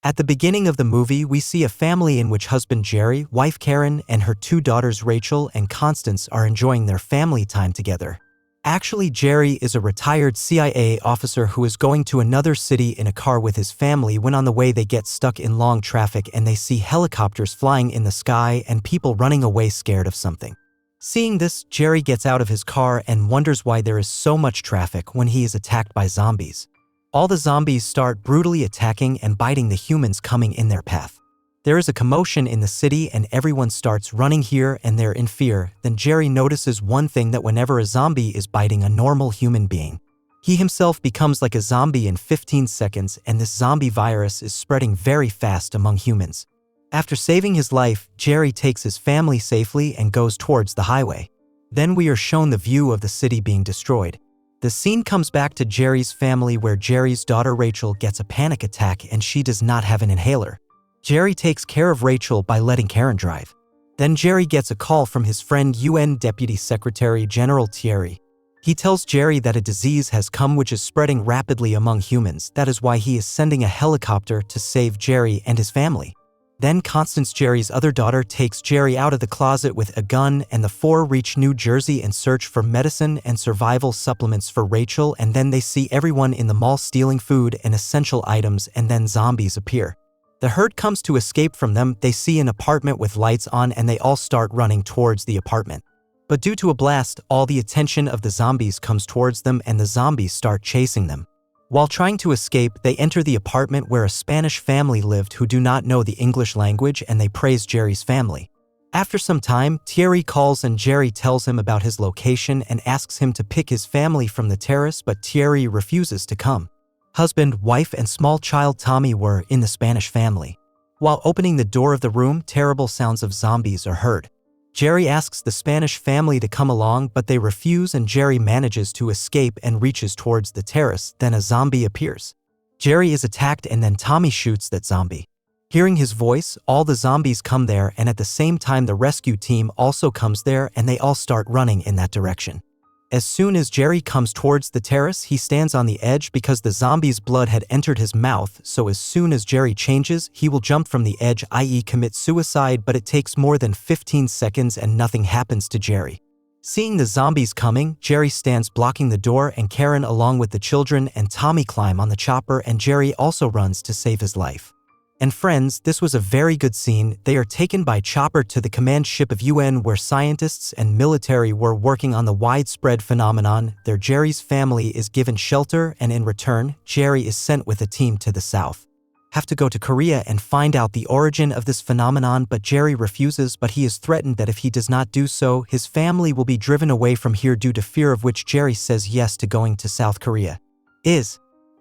At the beginning of the movie, we see a family in which husband Jerry, wife Karen, and her two daughters Rachel and Constance are enjoying their family time together. Actually, Jerry is a retired CIA officer who is going to another city in a car with his family when on the way they get stuck in long traffic and they see helicopters flying in the sky and people running away scared of something. Seeing this, Jerry gets out of his car and wonders why there is so much traffic when he is attacked by zombies. All the zombies start brutally attacking and biting the humans coming in their path. There is a commotion in the city and everyone starts running here and there in fear. Then Jerry notices one thing, that whenever a zombie is biting a normal human being, he himself becomes like a zombie in 15 seconds, and this zombie virus is spreading very fast among humans. After saving his life, Jerry takes his family safely and goes towards the highway. Then we are shown the view of the city being destroyed. The scene comes back to Jerry's family where Jerry's daughter Rachel gets a panic attack and she does not have an inhaler. Jerry takes care of Rachel by letting Karen drive. Then Jerry gets a call from his friend UN Deputy Secretary General Thierry. He tells Jerry that a disease has come which is spreading rapidly among humans. That is why he is sending a helicopter to save Jerry and his family. Then Constance, Jerry's other daughter, takes Jerry out of the closet with a gun, and the four reach New Jersey and search for medicine and survival supplements for Rachel, and then they see everyone in the mall stealing food and essential items, and then zombies appear. The herd comes to escape from them. They see an apartment with lights on and they all start running towards the apartment. But due to a blast, all the attention of the zombies comes towards them and the zombies start chasing them. While trying to escape, they enter the apartment where a Spanish family lived who do not know the English language, and they praise Jerry's family. After some time, Thierry calls and Jerry tells him about his location and asks him to pick his family from the terrace, but Thierry refuses to come. Husband, wife, and small child Tommy were in the Spanish family. While opening the door of the room, terrible sounds of zombies are heard. Jerry asks the Spanish family to come along, but they refuse and Jerry manages to escape and reaches towards the terrace. Then a zombie appears. Jerry is attacked and then Tommy shoots that zombie. Hearing his voice, all the zombies come there, and at the same time the rescue team also comes there and they all start running in that direction. As soon as Jerry comes towards the terrace, he stands on the edge because the zombie's blood had entered his mouth, so as soon as Jerry changes, he will jump from the edge, i.e. commit suicide, but it takes more than 15 seconds and nothing happens to Jerry. Seeing the zombies coming, Jerry stands blocking the door and Karen along with the children and Tommy climb on the chopper and Jerry also runs to save his life. And friends, this was a very good scene. They are taken by chopper to the command ship of UN where scientists and military were working on the widespread phenomenon. There Jerry's family is given shelter and in return, Jerry is sent with a team to the south. Have to go to Korea and find out the origin of this phenomenon, but Jerry refuses, but he is threatened that if he does not do so, his family will be driven away from here due to fear, of which Jerry says yes to going to South Korea.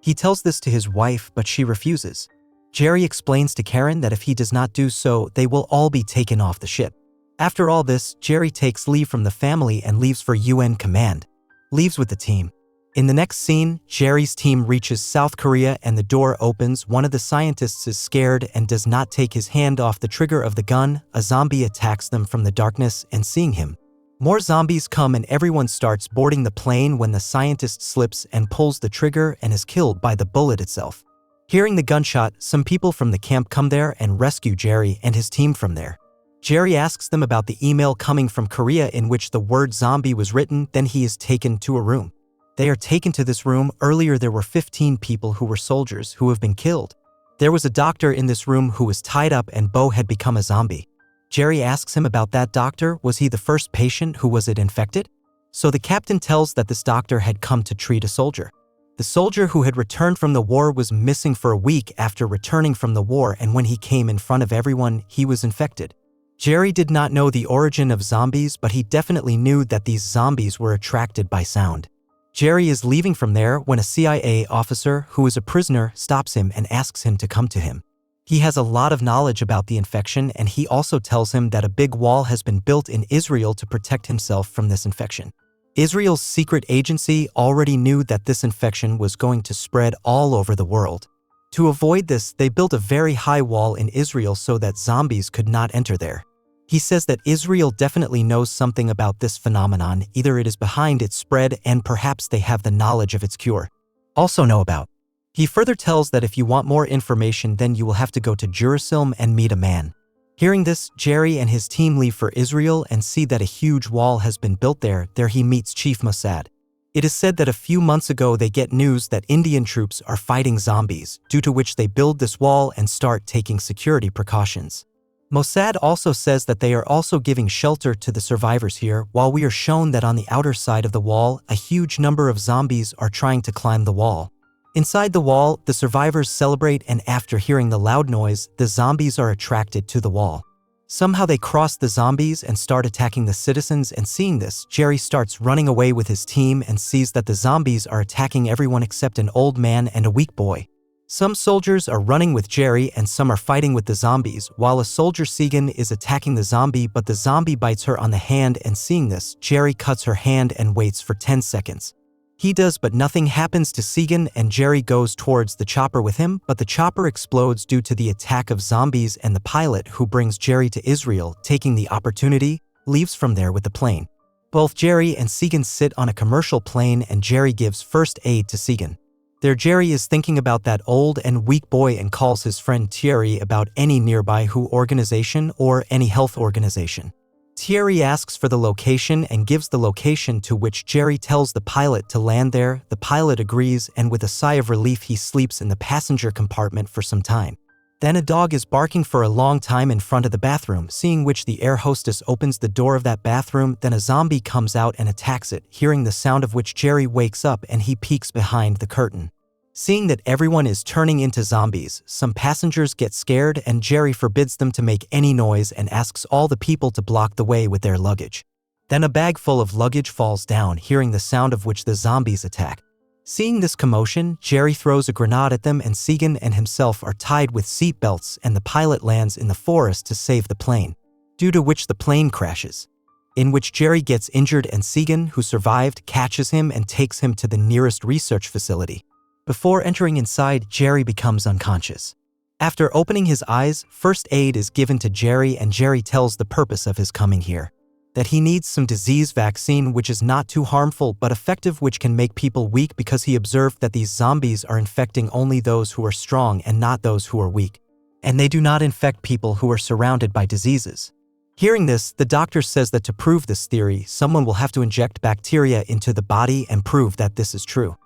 He tells this to his wife, but she refuses. Jerry explains to Karen that if he does not do so, they will all be taken off the ship. After all this, Jerry takes leave from the family and leaves for UN command. Leaves with the team. In the next scene, Jerry's team reaches South Korea and the door opens. One of the scientists is scared and does not take his hand off the trigger of the gun. A zombie attacks them from the darkness, and seeing him, more zombies come and everyone starts boarding the plane when the scientist slips and pulls the trigger and is killed by the bullet itself. Hearing the gunshot, some people from the camp come there and rescue Jerry and his team from there. Jerry asks them about the email coming from Korea in which the word zombie was written, then he is taken to a room. They are taken to this room. Earlier there were 15 people who were soldiers who have been killed. There was a doctor in this room who was tied up and Bo had become a zombie. Jerry asks him about that doctor. Was he the first patient who was infected? So the captain tells that this doctor had come to treat a soldier. The soldier who had returned from the war was missing for a week after returning from the war, and when he came in front of everyone, he was infected. Jerry did not know the origin of zombies, but he definitely knew that these zombies were attracted by sound. Jerry is leaving from there when a CIA officer, who is a prisoner, stops him and asks him to come to him. He has a lot of knowledge about the infection, and he also tells him that a big wall has been built in Israel to protect himself from this infection. Israel's secret agency already knew that this infection was going to spread all over the world. To avoid this, they built a very high wall in Israel so that zombies could not enter there. He says that Israel definitely knows something about this phenomenon, either it is behind its spread and perhaps they have the knowledge of its cure. Also know about. He further tells that if you want more information, then you will have to go to Jerusalem and meet a man. Hearing this, Jerry and his team leave for Israel and see that a huge wall has been built there. There he meets Chief Mossad. It is said that a few months ago they get news that Indian troops are fighting zombies, due to which they build this wall and start taking security precautions. Mossad also says that they are also giving shelter to the survivors here, while we are shown that on the outer side of the wall, a huge number of zombies are trying to climb the wall. Inside the wall, the survivors celebrate, and after hearing the loud noise, the zombies are attracted to the wall. Somehow they cross the zombies and start attacking the citizens, and seeing this, Jerry starts running away with his team and sees that the zombies are attacking everyone except an old man and a weak boy. Some soldiers are running with Jerry and some are fighting with the zombies, while a soldier Segan is attacking the zombie, but the zombie bites her on the hand, and seeing this, Jerry cuts her hand and waits for 10 seconds. He does, but nothing happens to Segan, and Jerry goes towards the chopper with him, but the chopper explodes due to the attack of zombies, and the pilot who brings Jerry to Israel, taking the opportunity, leaves from there with the plane. Both Jerry and Segan sit on a commercial plane, and Jerry gives first aid to Segan. There Jerry is thinking about that old and weak boy and calls his friend Thierry about any nearby WHO organization or any health organization. Thierry asks for the location and gives the location, to which Jerry tells the pilot to land there. The pilot agrees, and with a sigh of relief he sleeps in the passenger compartment for some time. Then a dog is barking for a long time in front of the bathroom, seeing which the air hostess opens the door of that bathroom. Then a zombie comes out and attacks it, hearing the sound of which Jerry wakes up and he peeks behind the curtain. Seeing that everyone is turning into zombies, some passengers get scared and Jerry forbids them to make any noise and asks all the people to block the way with their luggage. Then a bag full of luggage falls down, hearing the sound of which the zombies attack. Seeing this commotion, Jerry throws a grenade at them, and Segan and himself are tied with seat belts, and the pilot lands in the forest to save the plane, due to which the plane crashes, in which Jerry gets injured and Segan, who survived, catches him and takes him to the nearest research facility. Before entering inside, Jerry becomes unconscious. After opening his eyes, first aid is given to Jerry, and Jerry tells the purpose of his coming here, that he needs some disease vaccine which is not too harmful but effective, which can make people weak, because he observed that these zombies are infecting only those who are strong and not those who are weak, and they do not infect people who are surrounded by diseases. Hearing this, the doctor says that to prove this theory, someone will have to inject bacteria into the body and prove that this is true.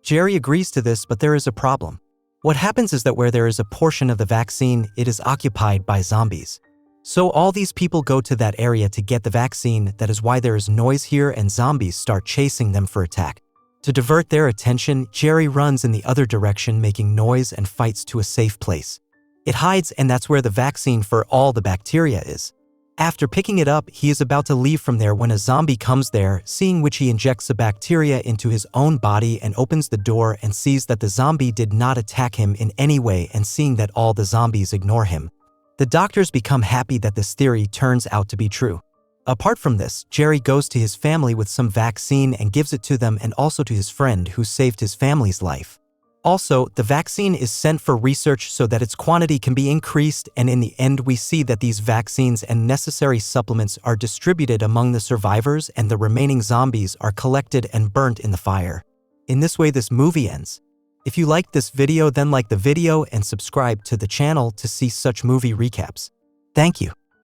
Jerry agrees to this, but there is a problem. What happens is that where there is a portion of the vaccine, it is occupied by zombies. So all these people go to that area to get the vaccine. That is why there is noise here, and zombies start chasing them for attack. To divert their attention, Jerry runs in the other direction, making noise and fights to a safe place. It hides, and that's where the vaccine for all the bacteria is. After picking it up, he is about to leave from there when a zombie comes there, seeing which he injects the bacteria into his own body and opens the door and sees that the zombie did not attack him in any way, and seeing that all the zombies ignore him, the doctors become happy that this theory turns out to be true. Apart from this, Jerry goes to his family with some vaccine and gives it to them, and also to his friend who saved his family's life. Also, the vaccine is sent for research so that its quantity can be increased, and in the end we see that these vaccines and necessary supplements are distributed among the survivors, and the remaining zombies are collected and burnt in the fire. In this way this movie ends. If you liked this video, then like the video and subscribe to the channel to see such movie recaps. Thank you.